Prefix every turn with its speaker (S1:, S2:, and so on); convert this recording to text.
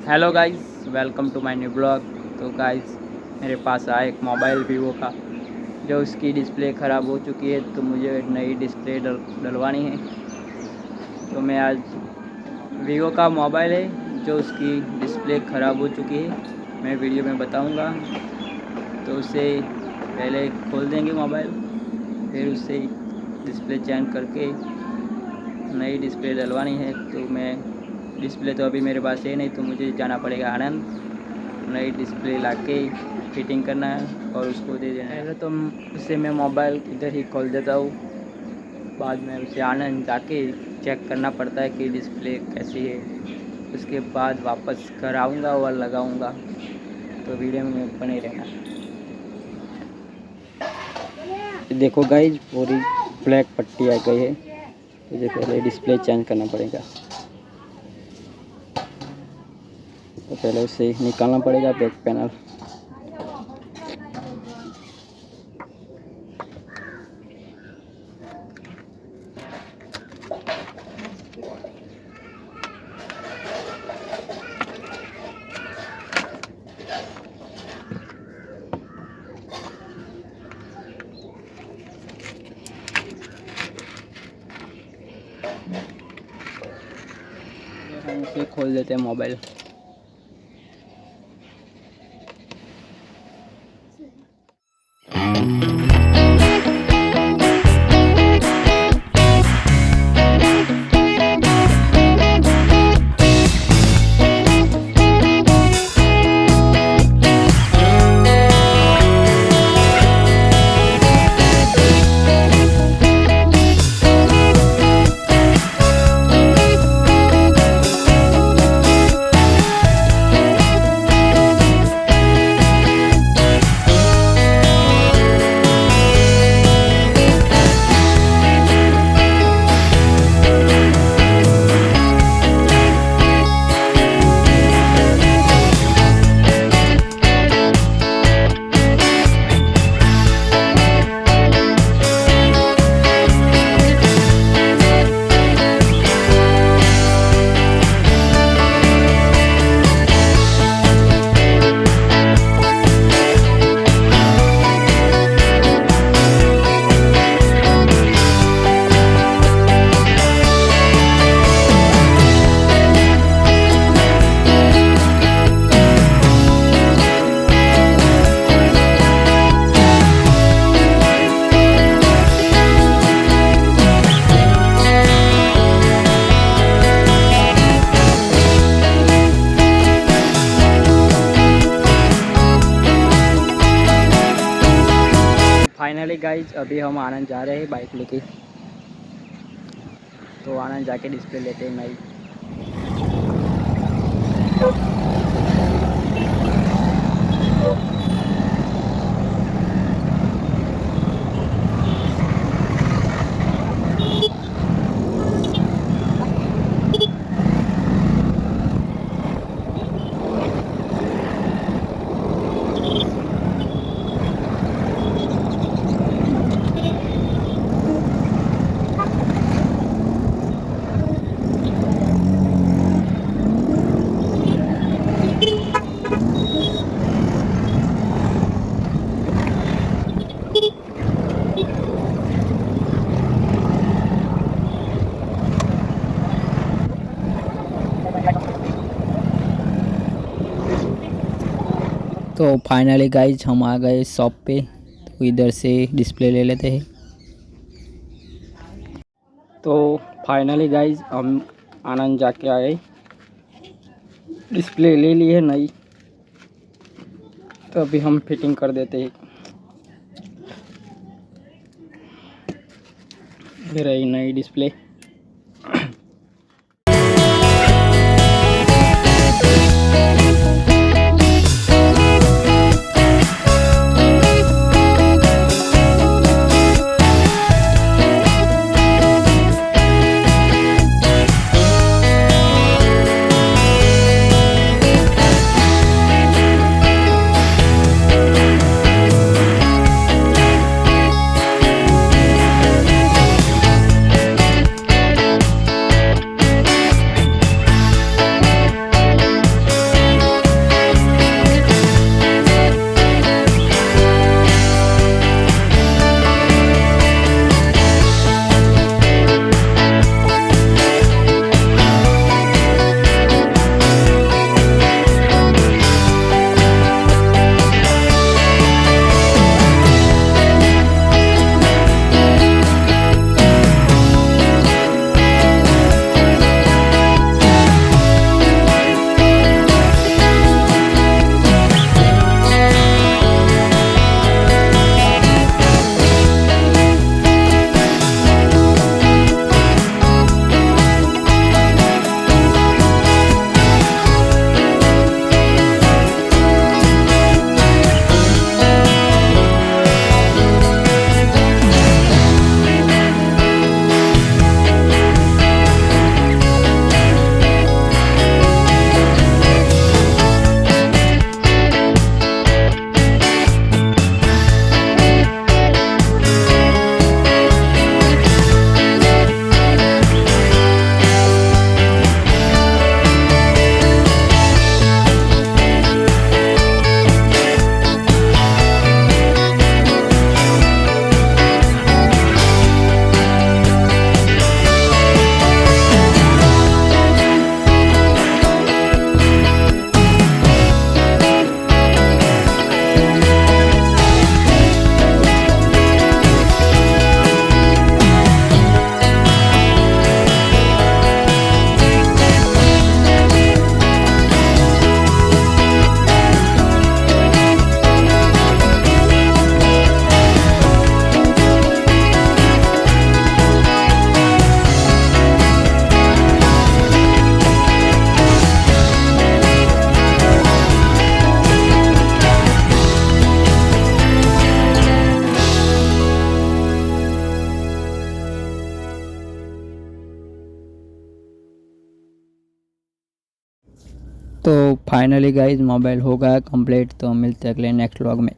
S1: Hello guys, welcome to my new blog. तो guys, मेरे पास आया एक मोबाइल वीवो का, जो उसकी डिस्प्ले ख़राब हो चुकी है, तो मुझे नई डिस्प्ले डलवानी है। तो मैं आज वीवो का मोबाइल है जो उसकी डिस्प्ले ख़राब हो चुकी है, मैं वीडियो में बताऊंगा। तो उसे पहले खोल देंगे मोबाइल, फिर उससे डिस्प्ले चेंज करके नई डिस्प्ले डलवानी है। तो मैं डिस्प्ले तो अभी मेरे पास है नहीं, तो मुझे जाना पड़ेगा आनंद, नई डिस्प्ले लाके फिटिंग करना है और उसको दे देना है। पहले तो उसे मैं मोबाइल इधर ही खोल देता हूँ, बाद में उसे आनंद जाके चेक करना पड़ता है कि डिस्प्ले कैसी है। उसके बाद वापस घर आऊँगा और लगाऊँगा। तो वीडियो में बने रहना। देखो गाइज, पूरी ब्लैक पट्टी आ गई है। मुझे पहले डिस्प्ले चेंज करना पड़ेगा, तो पहले उसे निकालना पड़ेगा बैक पैनल। हम इसे खोल देते हैं मोबाइल। फाइनली गाइज, अभी हम आनंद जा रहे हैं बाइक लेके। तो आनंद जाके डिस्प्ले लेते हैं नई। तो फाइनली गाइज, हम आ गए शॉप पे। तो इधर से डिस्प्ले ले लेते हैं। तो फाइनली गाइज, हम आनंद जाके आए, डिस्प्ले ले ली है नई। तो अभी हम फिटिंग कर देते हैं। ये रही नई डिस्प्ले। तो फाइनली गाइज मोबाइल हो गया कंप्लीट। तो मिलते हैं अगले नेक्स्ट व्लॉग में।